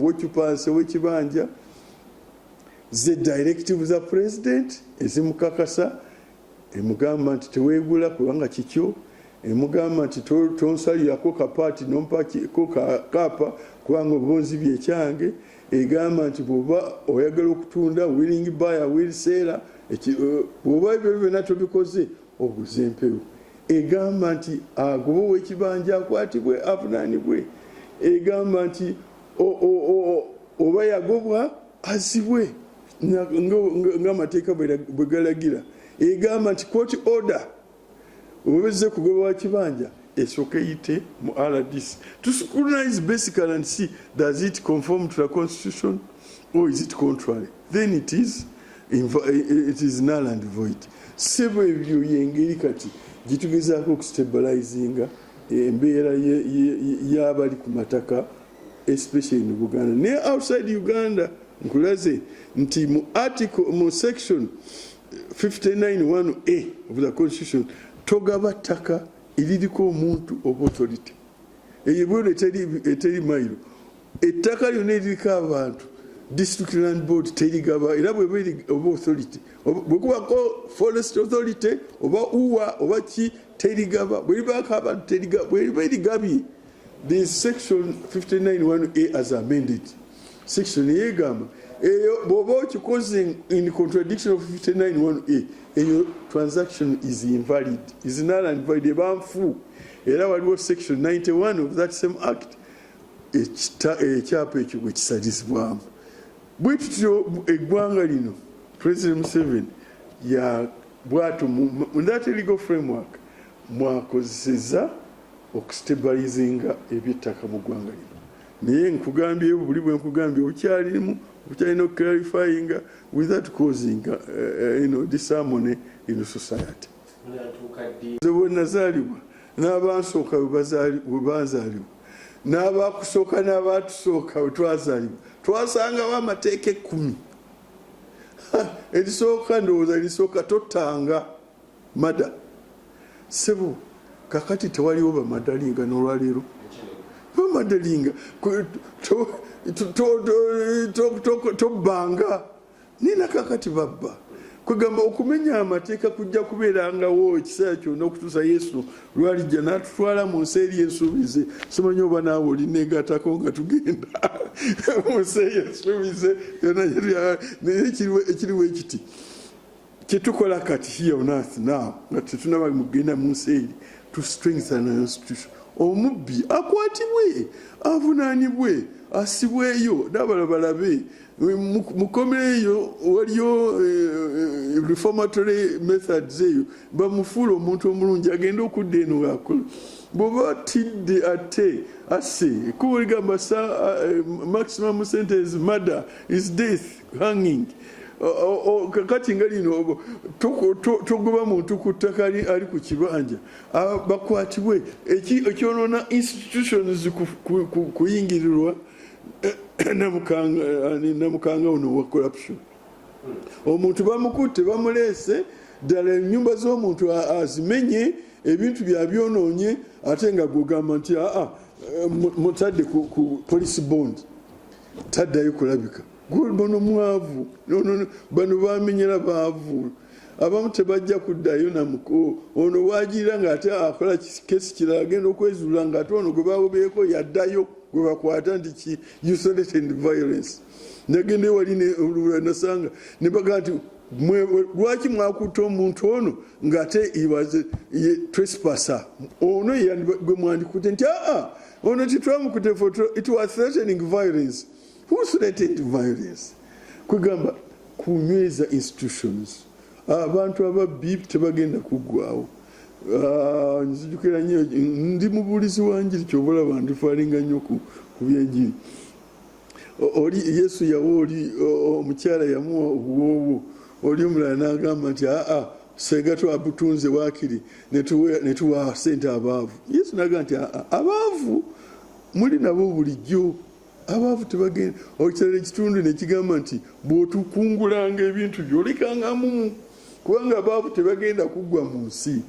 occupancy Owekibanja ze directive za president ezimukakasa emugamba nti teweegula kubanga kikyo emugamba nti tonsalirako kapaati nompako kapa kubanga obunzi byekyange egamba nti bwoba oyagala okutunda willing buyer will seller bwoba ebyo byonna tobikoze oguza empewo egamba nti agoba Owekibanja akwatibwe avunaanibwe egamba nti oba yagobwa azibwe ng'amateeka bwe galagira egamba nti court order obezze kugoba Owekibanja esooka eyite mu RDC to scrutinize basically and see does it conform to the constitution or is it contrary, then it is null and void. Sebo ebyo yengeri kati gitugezaako okustabilizinga embeera y'abali ku mataka especially in Uganda ne outside Uganda. Nkulaze nti mu article mu section 59(1)A of the constitution togaba ttaka eririko omuntu oba authority eyebwero eteri mayiro ettaka lyonna eririko abantu district land board terigaba era bweba oba authority bwekubako forest authority oba uwa oba ki terigaba bweribako abantu terigaba bweriba erigabye. This section 59(1)A as amended section yegamba eyo bwoba okikoze in contradiction of 59(1)A eyo transaction is invalid, is null and void, ebanfu. Era waliwo section 91 of that same act ekyapa ekyo bwe kisalizibwamu. Bwe tutyo eggwanga lino President Museveni bwatu mu that legal framework mwakozeseza okustabilizinga ebyettaka mu ggwanga lino. Naye nkugambye buli bwe nkugambye okyalimu okyalina okclarifyinga without causing disharmony in society. Bwe nazaalibwa n'abansooka bwe bazaalibwa n'abakusooka n'abatusooka bwe twazaalibwa twasangawo amateeka 10. Erisooka ndowooza erisooka totanga mada sebo kakati tewaliwo bamadalinga n'olwaleero bamadalinga tobanga nina kakati babba kwegamba okumenya amateeka kujja kubeerangawo ekiseera kyonna okutuusa Yesu lwalijja n'atutwala mu nsi eri ensuubize. Simanyi oba naawe olina egatako nga tugenda mu nsi eri ensuubize naye ekiriwo ekiti kyetukola kati here on earth now nga tetunaba mugenda mu nsi eri to strengthen an institution. Omubbi akwatibwe avunaanibwe asibweyo n'abalala balabe mukomere eyo waliyo reformatory methods eyo bamufuula omuntu omulungi agenda okudda eno wakola bw'oba atidde ate asse ekkubo ligamba maximum sentence murder is death hanging. Kakati nga lino togoba muntu ku ttaka ali ku kibanja bakwatibwe ekyonoona institutions kuyingirirwa namukanga ono wa corruption. Omuntu bamukutte bamuleese ddala ennyumba z'omuntu azimenye ebintu byabyonoonye ate nga gwogamba nti mutadde ku police bond taddayo kulabika. Bono mwavu bano bamenyera baavu abamu tebajja kuddayo namuko ono waajira nga ate akola kesi kirala agenda okwezuula nga ate ono gwe bawobeeko yaddayo gwe bakwata nti isolated violence nagenda ewali nasanga ne bagaa nti lwaki mwakutta omuntu ono ng'ate ye trespasser ono gwe mwandikutte nti ono titwamukute it was threatening violence. Who threatened violence? Kwegamba kunyweza institutions abantu ababbi tebagenda kuggwawo. Nzijukira nnyo ndi mubuulizi wa njiri kyobola abantu falinga nnyo ku byenjiri. Oli Yesu yawa oli omukyala yamuwa obuwoowo oli omulala n'agamba nti senga twabutunze waakiri ne tuwa ssente abaavu. Yesu n'agamba nti abaavu muli nabo bulijjo abaavu tebagenda. Ekirala ekitundu ne kigamba nti bw'otukungulanga ebintu byolekangamu kubanga abaavu tebagenda kuggwa mu nsi.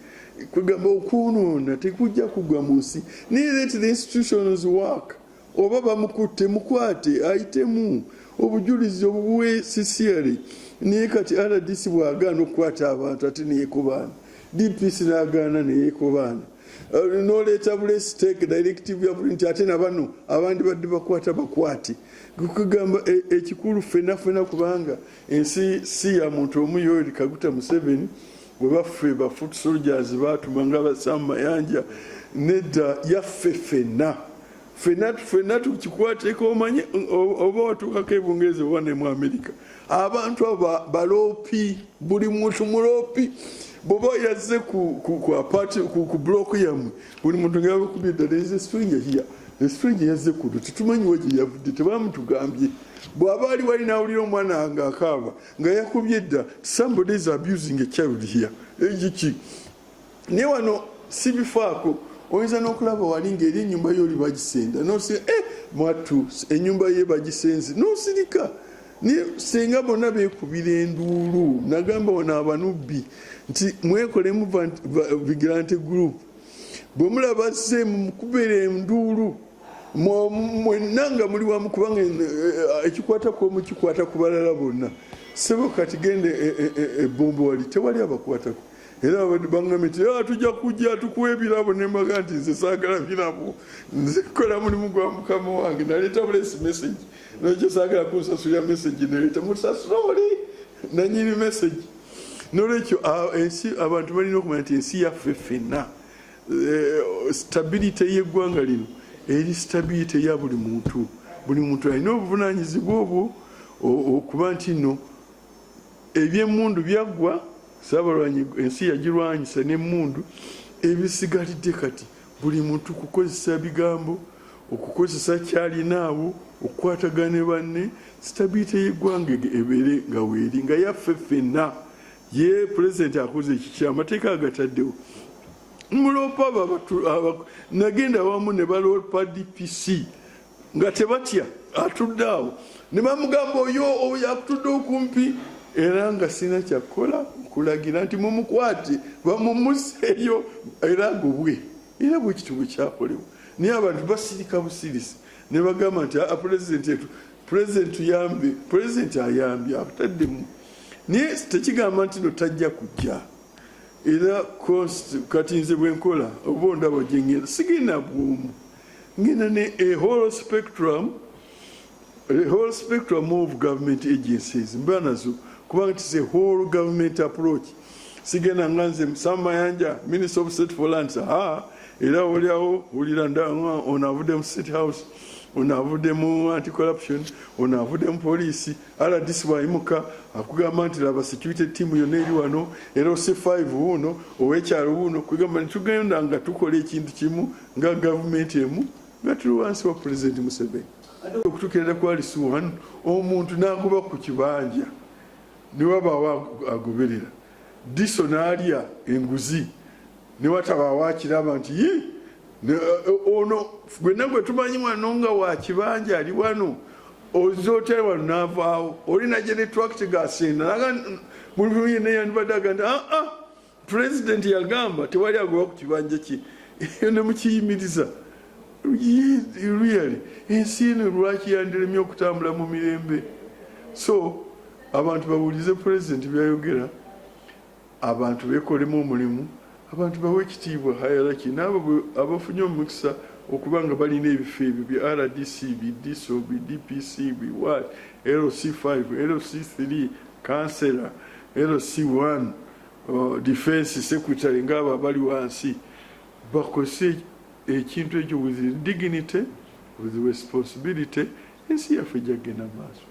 Kwegamba okwonoona tekujja kuggwa mu nsi. Let the institutions work oba bamukutte mukwate ayitemu obujulizi obuwe sisiale naye kati RDC bwagaana okukwata abantu ate neyekobaana DPC n'agaana neyekobaana noleeta bulesi take directive ya nti ate nabano abandi badde bakwata bakwate kugamba ekikulu fena kubanga ensi si ya muntu omu Yoweri Kaguta Museveni bwe baffe ba foot soldiers baatuma nga basamba mayanja nedda yaffe fena tukikwateko omanye oba watuukako ebungereza oba ne mu Amerika abantu abo baloopi buli muntu muloopi bw'oba yazze ku block yammwe buli muntu nga yabakubye ddala eze stranger here stranger yazze kuno tetumanyiwe gye yavudde tebamutugambye bw'aba ali wali n'awulira omwana nga akaaba nga yakubye dda somebody is abusing a child here ekiki naye wano si bifaako oyinza n'okulaba wali ng'eri ennyumba y'oli bagisenda nosirika mwattu ennyumba ye bagisenze nosirika singa bonna beekubira enduulu nagamba wano abanubbi nti mwekolemu vigilante group bwe mulaba azeemu mukubera enduulu mwenna nga muli wamu kubanga ekikwata kwomu kikwata ku balala bonna sebo kati gende ebombo wali tewali abakwatako era bangambye nti tujja kujja tukuwa ebirabo nembaga nti nze saagala birabo nze kukola mulimu gwa mukama wange naleeta bulesi message nokyo saagala kunsasulira message naleeta musasula oli nanyini message nolwekyo ensi abantu balina okumanya nti ensi yaffe ffenna stability y'eggwanga lino eri stability ya buli muntu alina obuvunaanyizibwa obwo okuba nti nno ebyemmundu byaggwa Saabalwanyi ensi yagirwanyisa n'emmundu ebisigalidde kati buli muntu kukozesa bigambo okukozesa kyalinaawo okukwatagana banne stability y'eggwanga ebeere nga weeri nga yaffe ffenna ye pulezidenti akoze ekiki amateeka agataddewo muloopa nagenda wamu ne baloopa DPC nga tebatya atudde awo ne bamugamba oyo yakutudde okumpi era nga sina kyakola kulagira nti mumukwate bamumuseeyo era gobwe era bwe kitubu kyakolewo naye abantu basirika busirisi ne bagamba nti pulezidenti ayambye akutaddemu naye tekigamba nti no tajja kujja era kati nze bwenkola oba ondaba gyengenda sigenda bwomu ngenda ne a whole spectrum of government agencies mba nazo kubanga it is a whole government approach sigenda nga nze samayanja Minister of State for Lands era oliawo Wulira ono avudde mu State House ono avudde mu anti-corruption ono avudde mu poliisi RDC bwayimuka akugamba nti laba security team yonna eri wano era C5 wuno owekyalo wuno kugamba nitugenda nga tukola ekintu kimu nga gavumenti emu nga tuli wansi wa President Museveni okutukirira ku alisuwan omuntu n'agoba ku kibanja niwabaawo agoberera diso n'alya enguzi niwatabaawo akiraba nti ono gwenna gwe tumanyi wano nga wa kibanja ali wano oza otya wano n'avaawo olina gye ne tractor gasenda buli yenna yandibadde agamba nti pulezidenti yagamba tewali agoba ku kibanja kye eyo ne mukiyimiriza really ensi eno lwaki yandiremye okutambula mu mirembe so abantu bawulize pulezidenti byayogera abantu bekolemu omulimu abantu bawe ekitiibwa hayalaki n'abo abafunye omukisa okuba nga balina ebifo ebyo bya RDC bidiso bidPC biwat LC5 LC3 kansela LC1 defense secretary ng'abo abali wansi bakose ekintu ekyo with dignity with responsibility ensi yaffe gyagenda maaso.